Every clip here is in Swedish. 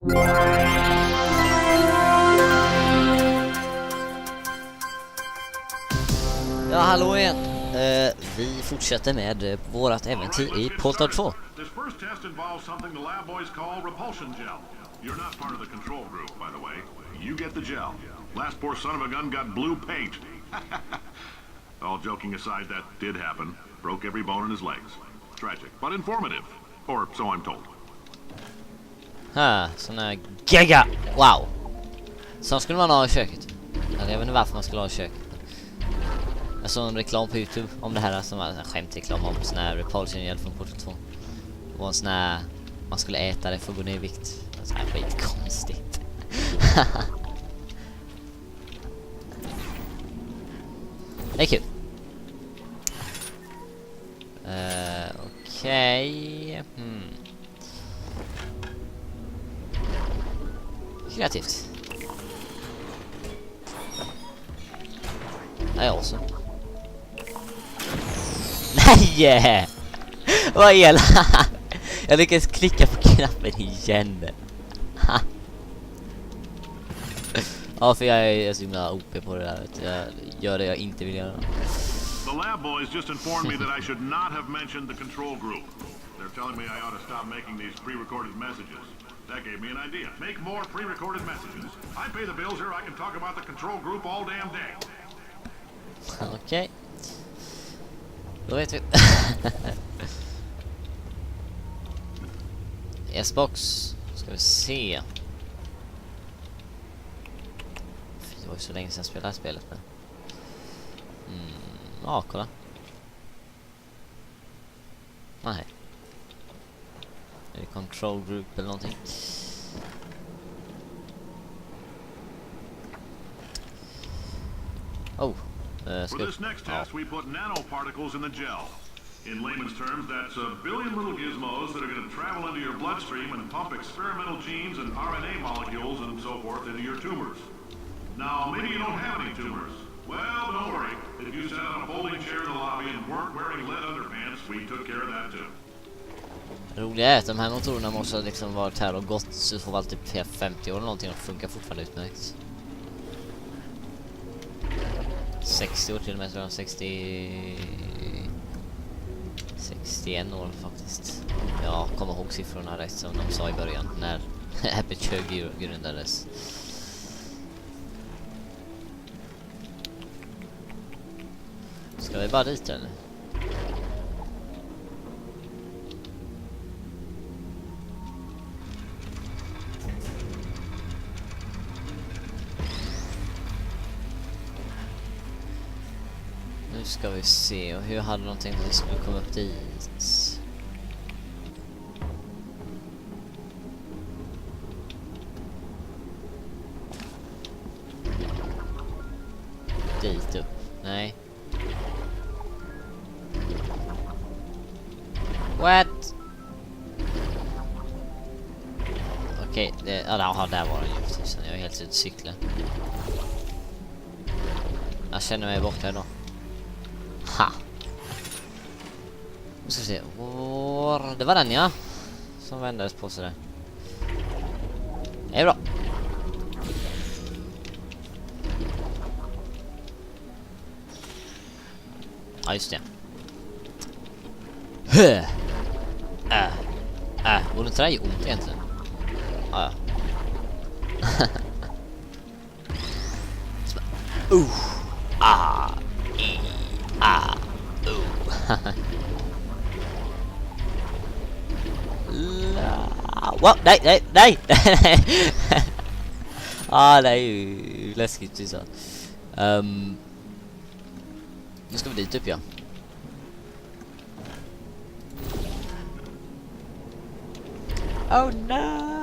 Ja, hallå igen. Vi fortsätter med vårat äventyr i Portal 2. This first test involves something the lab boys call repulsion gel. You're not part of the control group, by the way. You get the gel. Last poor son of a gun got blue paint. All joking aside, that did happen. Broke every bone in his legs. Tragic, but informative. Or so I'm told. Sån här gegga. Wow. Så skulle man ha i köket. Jag vet inte varför man skulle ha i köket. Jag såg en reklam på YouTube om det här som var en skämtreklam om sån här repulsion gel från Portal 2. Det var en sån här man skulle äta det för att gå ner i vikt. Så här skitkonstigt. Det är kul. Okej. Kreativt. Nej, också. Nej! Vad är det? Jag lyckas klicka på knappen igen. Ja, för jag är så himla OP på det där. Jag gör det jag inte vill göra. The lab boys just informed me that I should not have mentioned the control group. They're telling me I ought to stop making these pre-recorded messages. That gave me an idea. Make more pre-recorded messages. I pay the bills here. I can talk about the control group all damn day. Okej. Då vet vi. S-box. Ska vi se. Det var ju så länge sedan jag spelade spelet med. Ja, kolla. Nej. Är det control group eller någonting? For this next test, we put nanoparticles in the gel. In layman's terms, that's a billion little gizmos that are going to travel into your bloodstream and pump experimental genes and RNA molecules and so forth into your tumors. Now, maybe you don't have any tumors. Well, don't worry. If you sat on a folding chair in the lobby and weren't wearing lead underpants, we took care of that too. Roliga är att de här motorerna måste liksom varit här och gått så får väl typ 50 år eller någonting och funkar fortfarande utmärkt. 60 år till och med, tror jag. 61 år faktiskt. Jag kommer ihåg siffrorna rätt som de sa i början när Aperture grundades. Ska vi bara dit eller? Nu ska vi se, och hur hade de tänkt att vi skulle komma upp dit? Dit upp? Nej. What? Okej, där var den ju. Jag är helt ute cykla. Jag känner mig borta idag. Ha. Nu ska vi se. Det var den, ja. Som vändes på sig där. Det är bra. Ja, just det. Borde inte det här ont egentligen? Ja. What? Nej. Det är ju läskigt så. Nu ska vi dit upp, ja. Oh no!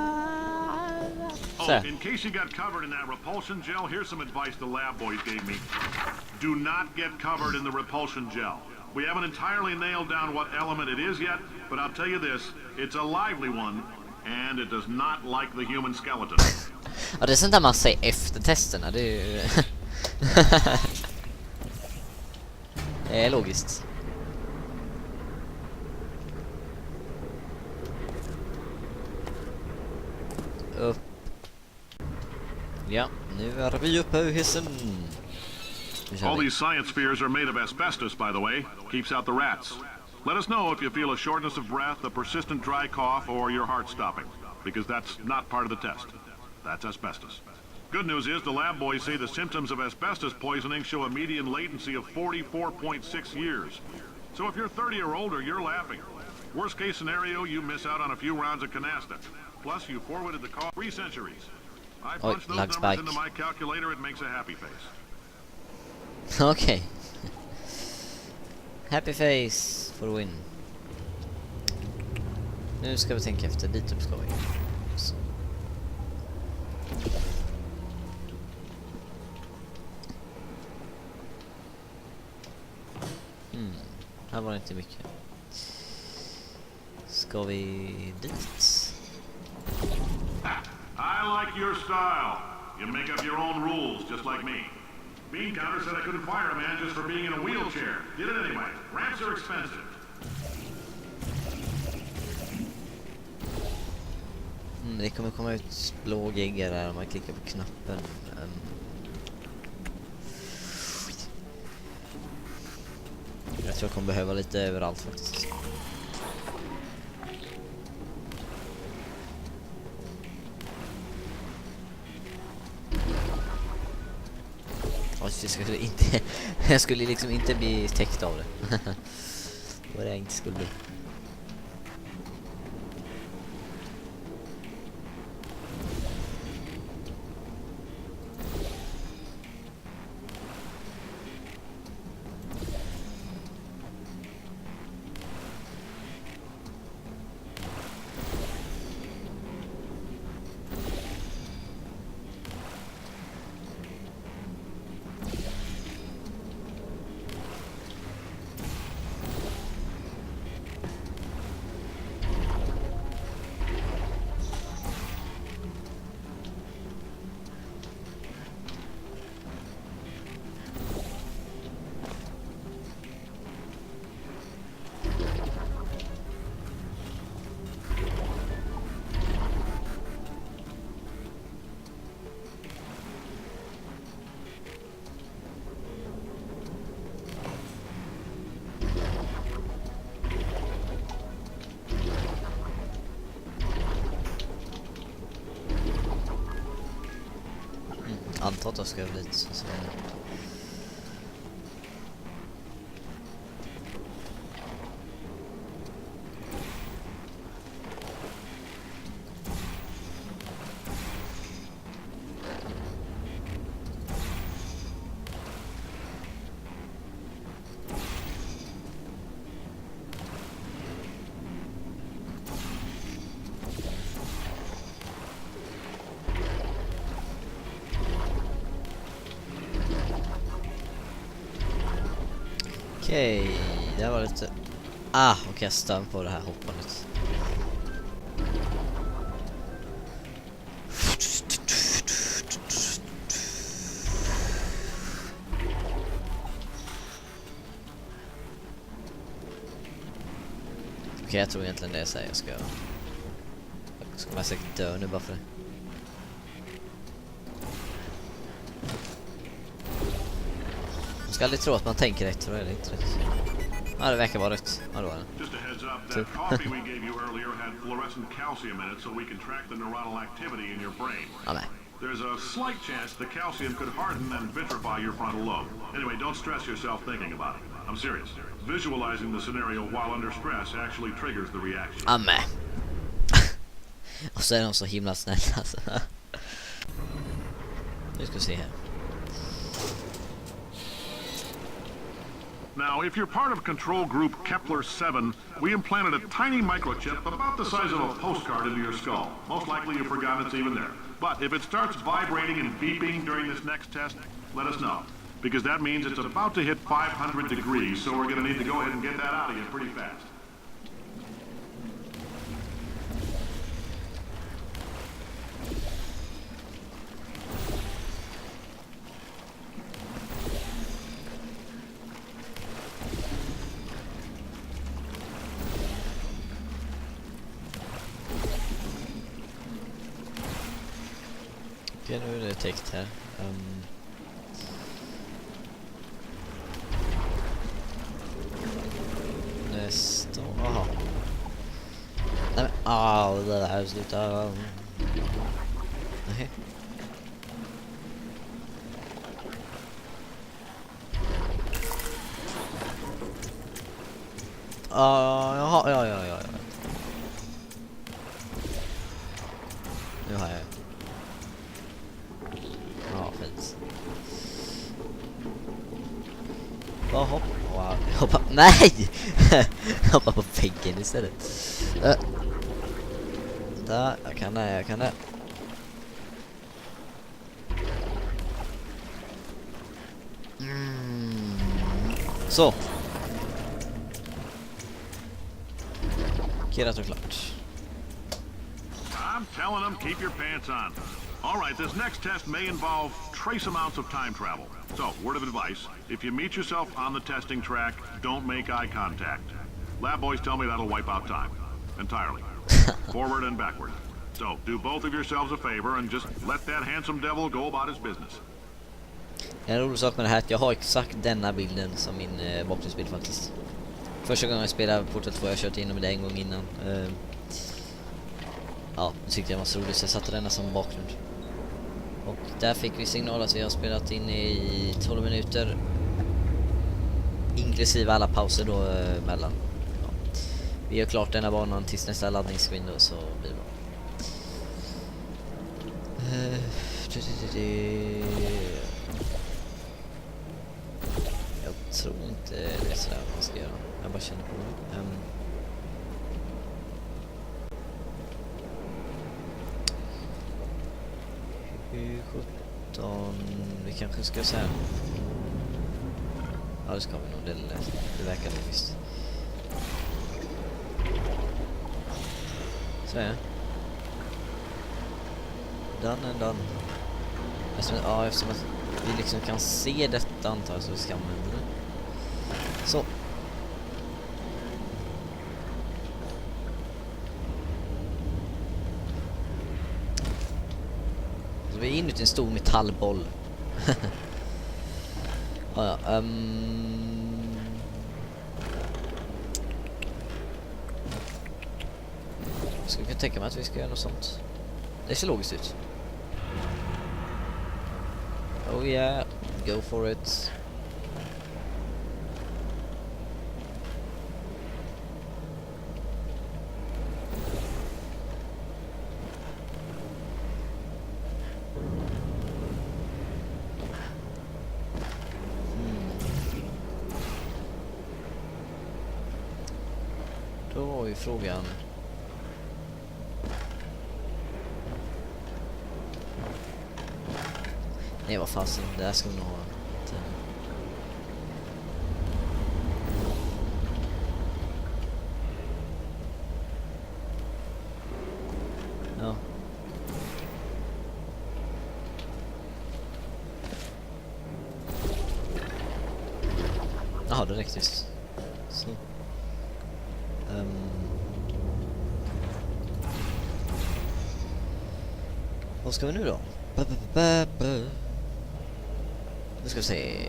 In case you got covered in that repulsion gel, here's some advice the lab boys gave me. Do not get covered in the repulsion gel. We haven't entirely nailed down what element it is yet, but I'll tell you this, it's a lively one, and it does not like the human skeleton. Ja, det är sånt där man säger efter testerna, det är ju... det är logiskt. upp. Ja, nu är vi uppe ur hissen. All these science spheres are made of asbestos, by the way. Keeps out the rats. Let us know if you feel a shortness of breath, a persistent dry cough, or your heart stopping, because that's not part of the test. That's asbestos. Good news is the lab boys say the symptoms of asbestos poisoning show a median latency of 44.6 years. So if you're 30 or older, you're laughing. Worst case scenario, you miss out on a few rounds of canasta. Plus, you forwarded the call 3 centuries. I punched those numbers into my calculator, it makes a happy face. Okay. Happy face for win. Nu ska vi tänka efter, dit upp ska vi. Så. Här var det inte mycket. Ska vi dit? I like your style. You make up your own rules, just like me. Bean Counter said I couldn't fire a man just for being in a wheelchair. Did it anyway. Ramps are expensive. Det kommer komma ut blå geggar där om man klickar på knappen. Jag tror jag kommer behöva lite överallt faktiskt. Jag skulle liksom inte bli täckt av det. Vad det jag inte skulle bli. Antar att jag ska över dit. Så. Okej, det var lite... okej, jag stör på det här hoppandet. Okej, jag tror egentligen det är så här jag ska... Jag ska bara säkert dö nu bara för det. Jag ska aldrig tro att man tänker rätt, tror jag, det är inte rätt. Ja, det verkar vara rätt. Ja, det var det. Just a heads up, that coffee we gave you earlier had fluorescent calcium in it so we can track the neuronal activity in your brain. Amen. There's a slight chance the calcium could harden and vitrify your frontal lobe. Anyway, don't stress yourself thinking about it. I'm serious. Visualizing the scenario while under stress actually triggers the reaction. Amen. Och så är de så himla snälla alltså. Nu ska vi se här. Now, if you're part of control group Kepler 7, we implanted a tiny microchip about the size of a postcard into your skull. Most likely you forgot it's even there. But if it starts vibrating and beeping during this next test, let us know. Because that means it's about to hit 500 degrees, so we're going to need to go ahead and get that out of you pretty fast. Okej, nu är det text här. Nästa... Aha. Nej men... det där slutar... Nej. Jaha, ja. Nu har jag... Ja, fint. Bara hoppa... Nej! Hoppa på väggen istället. Där, jag kan det. Så. Killat och klart. I'm telling them, keep your pants on. All right, this next test may involve trace amounts of time travel. So, word of advice, if you meet yourself on the testing track, don't make eye contact. Lab boys tell me that'll wipe out time. Entirely. Forward and backward. So, do both of yourselves a favor and just let that handsome devil go about his business. En rolig sak med det här är att jag har exakt denna bilden som min bakgrundsbild faktiskt. Första gången jag spelade Portal 2, jag kört igenom det en gång innan. Ja, det tyckte jag var så roligt så jag satte denna som bakgrund. Och där fick vi signal att vi har spelat in i 12 minuter. Inklusive alla pauser då mellan. Ja. Vi gör klart denna banan tills nästa laddningsscreen då, så blir det bra. Jag tror inte det är sådär man ska göra. Jag bara känner på det. 17. Vi kanske ska säga. Ja, det ska vi nog. Det verkar logiskt. Så är det. Done. Eftersom att vi liksom kan se detta antar jag, så ska man ändå det. Så. Så vi är inuti en stor metallboll. Ska vi tänka mig att vi ska göra något sånt. Det ser logiskt ut. Oh yeah, go for it. Då var ju frågan. Nej, vad fasen, det där ska vi nog ha. Ja. Jaha, det räckte just. Så. Vad ska vi nu då? Nu ska vi se.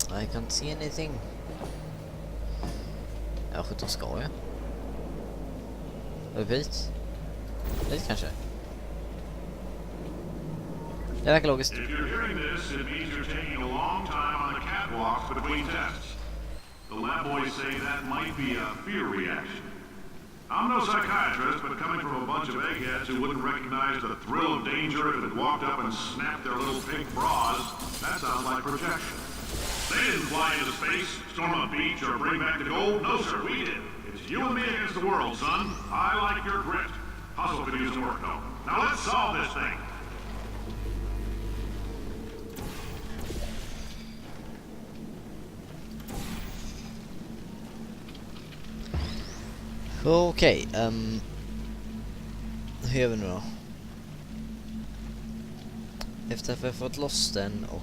I can't see anything. Ja, 17 ska jag. Upp hit. Hit kanske. Det verkar logiskt. If you're hearing this, it means you're taking a long time on the catwalks between tests. The lab boys say that might be a fear reaction. I'm no psychiatrist, but coming from a bunch of eggheads who wouldn't recognize the thrill of danger if it walked up and snapped their little pink bras, that sounds like projection. They didn't fly into space, storm a beach, or bring back the gold. No, sir, we did. It's you and me against the world, son. I like your grit. Hustle could use some work, though. Now let's solve this thing. Okej, hur gör vi nu då? Efter att vi har fått loss den och...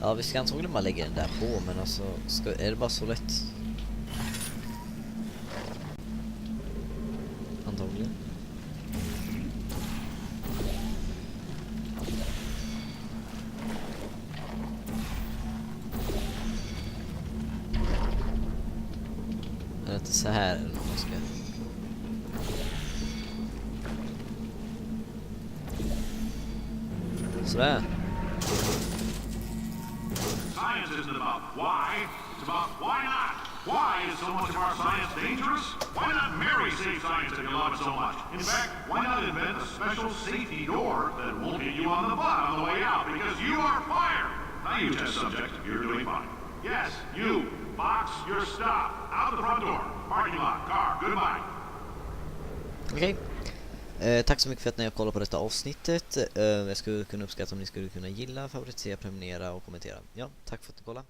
Ja, vi ska antagligen bara lägga den där på, men alltså, är det bara så lätt? Antagligen. Är det inte så här eller vad man ska... Sådär. Science isn't about why, it's about why not. Why is so much of our science dangerous? Why not marry safe science if you love it so much? In fact, why not invent a special safety door that won't hit you on the butt on the way out because you are fired? Now you test subject, you're doing fine. Yes, you, box, you're stopped. Out the front door, parking lot, car, goodbye. Okej. Tack så mycket för att ni har kollat på detta avsnittet. Jag skulle kunna uppskatta om ni skulle kunna gilla, favorisera, prenumerera och kommentera. Ja, tack för att du kollade.